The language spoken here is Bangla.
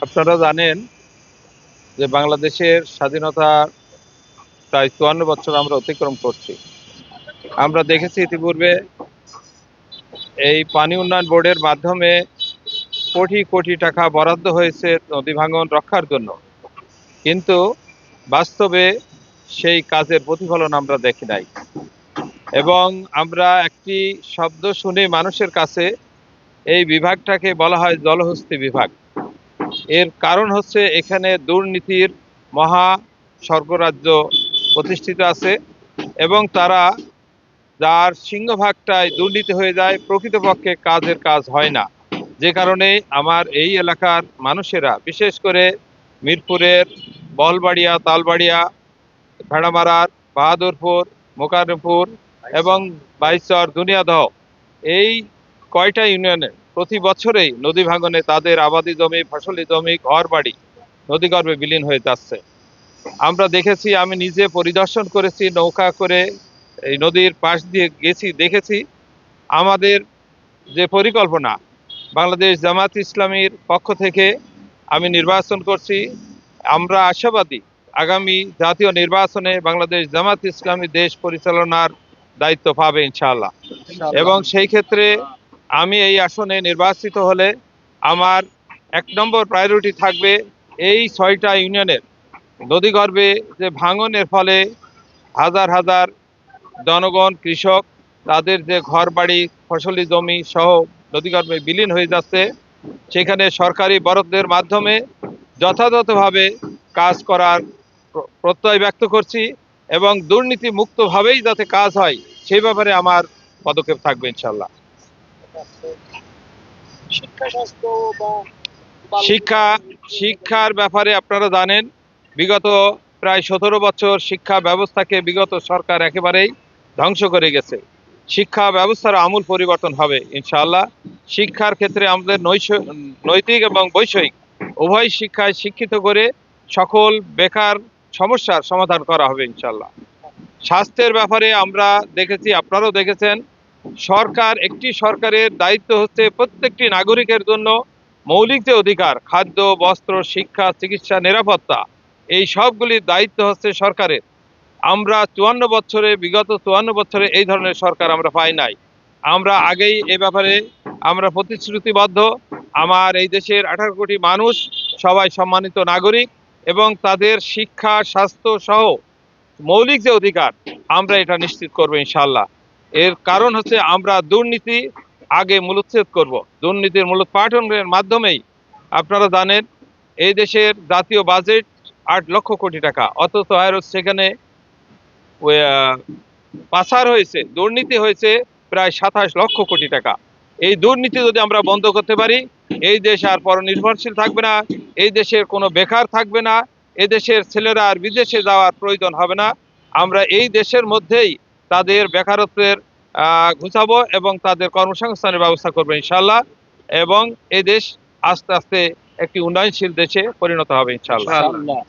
আপনারা জানেন যে বাংলাদেশের স্বাধীনতা প্রায় ৫৪ বছর আমরা অতিক্রম করছি। আমরা দেখেছি ইতিপূর্বে এই পানি উন্নয়ন বোর্ডের মাধ্যমে কোটি কোটি টাকা বরাদ্দ হয়েছে নদী ভাঙন রক্ষার জন্য, কিন্তু বাস্তবে সেই কাজের প্রতিফলন আমরা দেখি নাই। এবং আমরা একটি শব্দ শুনে মানুষের কাছে এই বিভাগটাকে বলা হয় জলহস্তি বিভাগ। এর কারণ হচ্ছে এখানে দুর্নীতির মহা স্বর্গরাজ্য প্রতিষ্ঠিত আছে এবং তারা যার সিংহভাগটাই দুর্নীতি হয়ে যায়, প্রকৃতপক্ষে কাজের কাজ হয় না। যে কারণে আমার এই এলাকার মানুষেরা, বিশেষ করে মিরপুরের বলবাড়িয়া, তালবাড়িয়া, ভেড়ামারার, বাহাদুরপুর, মোকাররমপুর এবং বাইচর, দুনিয়াদহ, এই কয়টা ইউনিয়নে প্রতি বছরেই নদী ভাঙনে তাদের আবাদি জমি, ফসলি জমি, ঘর বাড়ি নদীগর্ভে বিলীন হয়ে যাচ্ছে। আমরা দেখেছি, আমি নিজে পরিদর্শন করেছি, নৌকা করে এই নদীর পাশ দিয়ে গেছি, দেখেছি। আমাদের যে পরিকল্পনা, বাংলাদেশ জামাত ইসলামীর পক্ষ থেকে আমি নির্বাচন করছি, আমরা আশাবাদী আগামী জাতীয় নির্বাচনে বাংলাদেশ জামাত ইসলামী দেশ পরিচালনার দায়িত্ব পাবে ইনশাআল্লাহ। এবং সেই ক্ষেত্রে আমি এই আসনে নির্বাচিত হলে আমার ১ নম্বর প্রায়োরিটি থাকবে এই ৬টা ইউনিয়নের নদীগর্ভে যে ভাঙনের ফলে হাজার হাজার জনগণ, কৃষক, তাদের যে ঘর বাড়ি, ফসলি জমি সহ নদীগর্ভে বিলীন হয়ে যাচ্ছে, সেখানে সরকারি বরাদ্দের মাধ্যমে যথাযথভাবে কাজ করার প্রত্যয় ব্যক্ত করছি এবং দুর্নীতি মুক্তভাবেই যাতে কাজ হয় সেই ব্যাপারে আমার পদক্ষেপ থাকবে ইনশাল্লাহ। শিক্ষার ব্যাপারে আপনারা জানেন, বিগত প্রায় ১৭ বছর শিক্ষা ব্যবস্থাকে বিগত সরকার একেবারেই ধ্বংস করে গেছে। শিক্ষা ব্যবস্থার আমূল পরিবর্তন হবে ইনশাআল্লাহ। শিক্ষার ক্ষেত্রে আমাদের নৈতিক এবং বৈষয়িক উভয় শিক্ষায় শিক্ষিত করে সকল বেকার সমস্যার সমাধান করা হবে ইনশাআল্লাহ। স্বাস্থ্যের ব্যাপারে আমরা দেখেছি, আপনারাও দেখেছেন, সরকারের দায়িত্ব হচ্ছে প্রত্যেকটি নাগরিকের জন্য মৌলিক যে অধিকার, খাদ্য, বস্ত্র, শিক্ষা, চিকিৎসা, নিরাপত্তা, এই সবগুলির দায়িত্ব হচ্ছে সরকারের। আমরা বিগত ৫৪ বছরে এই ধরনের সরকার আমরা পাই নাই। আমরা আগেই এ ব্যাপারে আমরা প্রতিশ্রুতিবদ্ধ। আমার এই দেশের ১৮ কোটি মানুষ সবাই সম্মানিত নাগরিক এবং তাদের শিক্ষা, স্বাস্থ্য সহ মৌলিক যে অধিকার, আমরা এটা নিশ্চিত করবো ইনশাআল্লাহ। এর কারণ হচ্ছে আমরা দুর্নীতি আগে মূলোচ্ছেদ করব। দুর্নীতির মূলোৎপাটনের মাধ্যমেই, আপনারা জানেন, এই দেশের জাতীয় বাজেট ৮ লক্ষ কোটি টাকা, অথচ সেখানে পাচার হয়েছে, দুর্নীতি হয়েছে প্রায় ২৭ লক্ষ কোটি টাকা। এই দুর্নীতি যদি আমরা বন্ধ করতে পারি, এই দেশ আর পরনির্ভরশীল থাকবে না, এই দেশের কোনো বেকার থাকবে না, এই দেশের ছেলেরা আর বিদেশে যাওয়ার প্রয়োজন হবে না। আমরা এই দেশের মধ্যেই তাদের বেকারত্বের ঘুচাবো এবং তাদের কর্মসংস্থানের ব্যবস্থা করবো ইনশাআল্লাহ। এবং এই দেশ আস্তে আস্তে একটি উন্নয়নশীল দেশে পরিণত হবে ইনশাআল্লাহ।